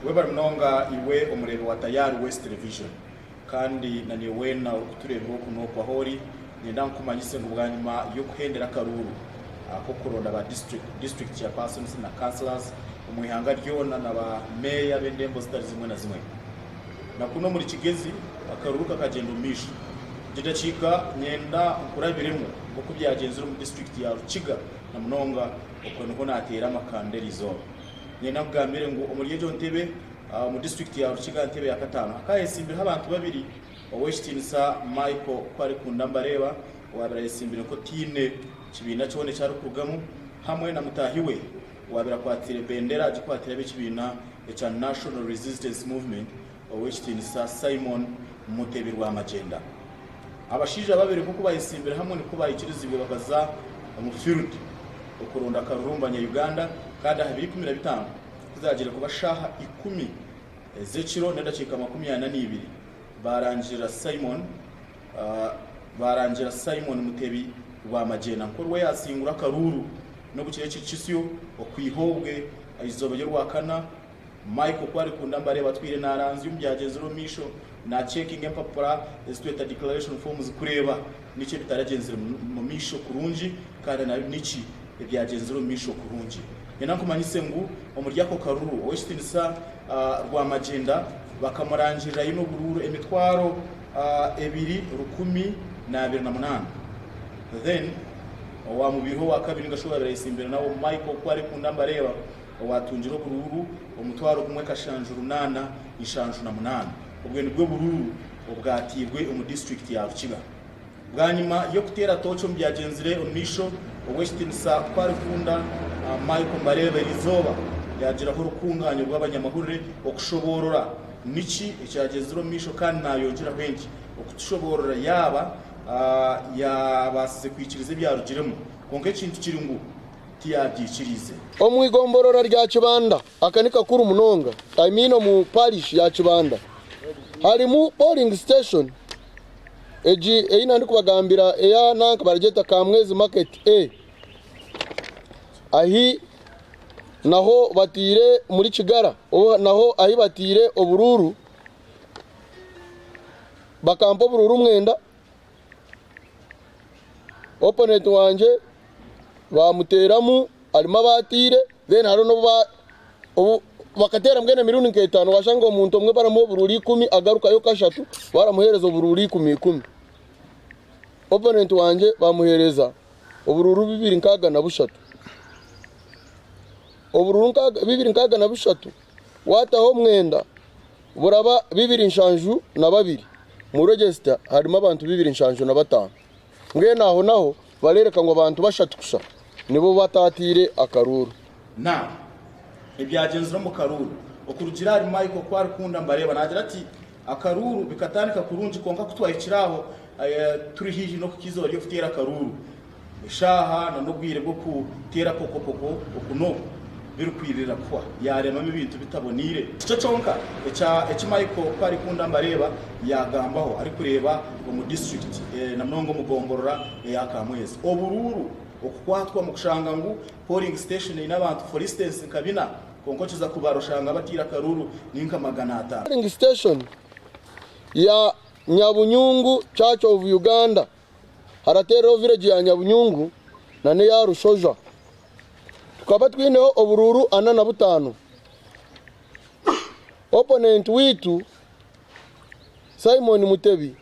Weber mnonga iwe umurebe wa Tayari West Television kandi naniwe na kutureba kuno kwa hori nenda nkumanyise ngubwanyuma yo kuhendera karuru ako kuronda ba district chairpersons na councillors umwihanga ryona na ba mayor b'endembo zitari zimwe na zimwe na kuno muri Kigezi akaruru kakagenda umisha jidacika nyenda nkurabiremo uko byagenzura mu district ya Rukiga na Munonga uko nuko natera makanderizo nyenda kugambire ngo umuriyejo ntebe mu district ya Rukiga ntebe ya katano akayesimbira abantu babiri Westinsa Michael kwari kundambareba wabirayesimbira ko tine kibina cyone cyarukugamo hamwe na mutahiwe wabira kwatire bendera gikwatira bikibina cya National Resistance Movement Westinsa Simon Mutebirwa Magenda abashija babiri kuko bayisimbira hamwe niko bayikirizibwe bakaza mu field ukuronda karurumbanya Uganda kandi habiri 15 kuzagera ku bashaha 10 zeciro ndacika 22 barangira Simon Mutebi rwa Magena nkorwe yasingura karuru no bukire cy'ikisiyo okwihobwe izobe rwa kana Michael kwari kundambare batwire naranzi umbyageze rumisho na checking empapura estweta declaration forms kureba nice bitaragenzera mu misho kurunji kandi na nici byageze rumisho kurunji yanankumanyise ngo umuryako karuru Westinsa rwa Magenda bakamurangirira ino bururu emitwaro 2,128 then wa mubiro wa kabiri ngashobora birayisimbira nawo Michael kwari kundambareba watunjiro bururu umutwaro kumwe kashanjuru 8 ishanju na 8 ubwo nibwo bururu ubwatirwe mu district ya Rukiga bwanyuma yo kutera tocho mbyagenzire umisho Westinsa kwari kunda Michael Marebe rizoba yagira ho rukunganyo rw'abanyamahurire okushoborora niki icyagezero misho kandi nayongera benshi okushoborora yabasize kwikirize byarugiremo konke kintu kiri ngo tiyabyikirize omwigomborora rya Kibanda akanika kuri Munonga mu parish ya Kibanda hari mu polling station eina ndi kubagambira eya nanka barageta Kamwezi market ahi naho batire muri Kigara naho ahi batire obururu bakampo bururu mwenda opponent wanje bamuteramu alima batire then haro no bakatera mbwene miliyoni 5 washanga umuntu umwe baramo bururi 10 agaruka yo kashatu baramuhereza bururi 10 opponent wanje bamuhereza ubururu 2,600 obururu 2,600 wataho mwenda buraba 2,702 mu register harimo abantu 2,705 ngene naho barereka ngo abantu bashatu gusa nibo batatire akaruru na ibyagenzura mu karuru okurugira ari Michael kwari kunda mbareba nagira ati akaruru bikatanika kurunji konka kutwaye kiraho turi hiji no kukizora yo futera akaruru ishaha na nobwire bwo kutera pokopoko okuno birukwirira kwa yaremamo ibintu bitabonire cyo conka eca Michael kwari kunda mbareba yagambaho ari kureba mu district na mnongo mugomborora yakamwezi obururu okukwatwa mu kushanga ngo polling station inabantu for instance kabina konko kiza kubaroshanga batira karuru ninka 500 polling station ya Nyabunyungu Church of Uganda haratero village ya Nyabunyungu na ne ya Rushoja tukaba twineho obururu 45 opponent witu Simon Mutebi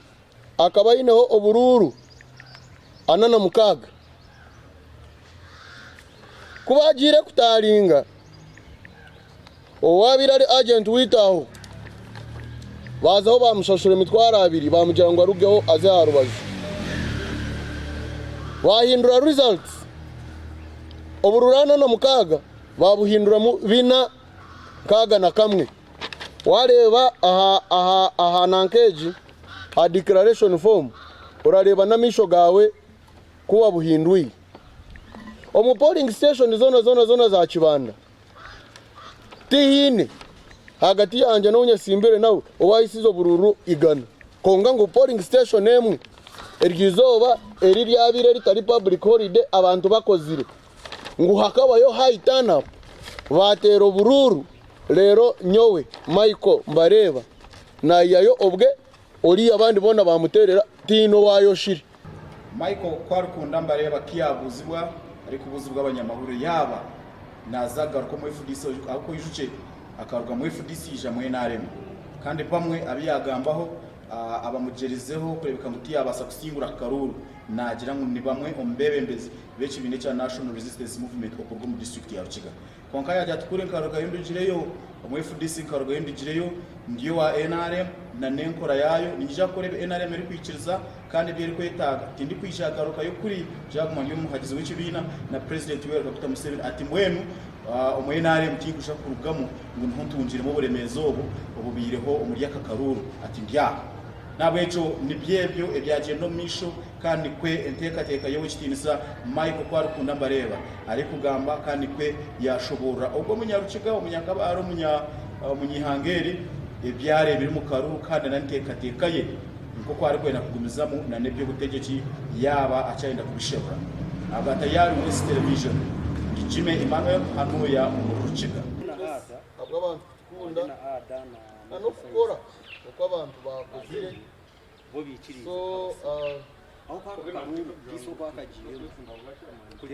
akaba yineho obururu 46 kubagire kutaringa owabira ari agent witaho bazaho bamushashura imitwara 2 bamugira ngo arugeho aze harubaje wahindura results obururana na mukaga babuhindura mu 4,1 wareba aha nankeji a declaration form urareba na misho gawe kuba buhinduye omu polling station zona za Kibanda tihine hagati yanje n'onye simbere nawe owayisizo bururu igana konga ngo polling station emwe ergizoba eri ryabire ritari public holiday abantu bakozire ngo hakabayo high turn up batero bururu rero nyowe Michael Mbareba nayayo obwe ori abandi bona bamuterera tino wayo shiri Michael Kwarukunda Mbareba kiyabuzibwa ari kubuzibwa abanyamahuru yaba nazagaruka mu FDC ako yijuke akaruka mu FDC ija mu NRM kandi pamwe abiyagambaho abamugerizeho kurebeka muti yabasa kusingura karuru nagira ngo ni bamwe ombebembezi bechi bine cha National Resistance Movement okorwa mu district ya Rukiga konka yajya tukure karuga yindugireyo mu FDC karuga yindugireyo ndiyo wa NRM na nenkora yayo nijya korebe NRM iri kwikiriza kandi byeri kwetaga tindi kwishagaruka yo kuri jaguma ndiyo muhagize w'ikibina na president wera Dr. Museveni ati mwenu umu NRM tigusha kurugamo ngo ntuntunjire mu buremezo obubireho umurya kakaruru ati ndya nabwecho nibyebyo ebyaje no misho kandi kwe enteka yewe kitinisa Michael Kwarukunda Mbareba ari kugamba kandi kwe yashobora ubwo munyarukiga umunyakabaro munyihangeri ebyare biri mu karuru kandi nanteka ye nko kwari kwena kugumizamo na nebyo gutegeki yaba acyenda kubishebura agatayari West Television Jime Emmanuel Hanuya mu Rukiga abwo abantu kunda no kukora uko abantu bakozire bo bikiriza so aho kwa isoko akagiye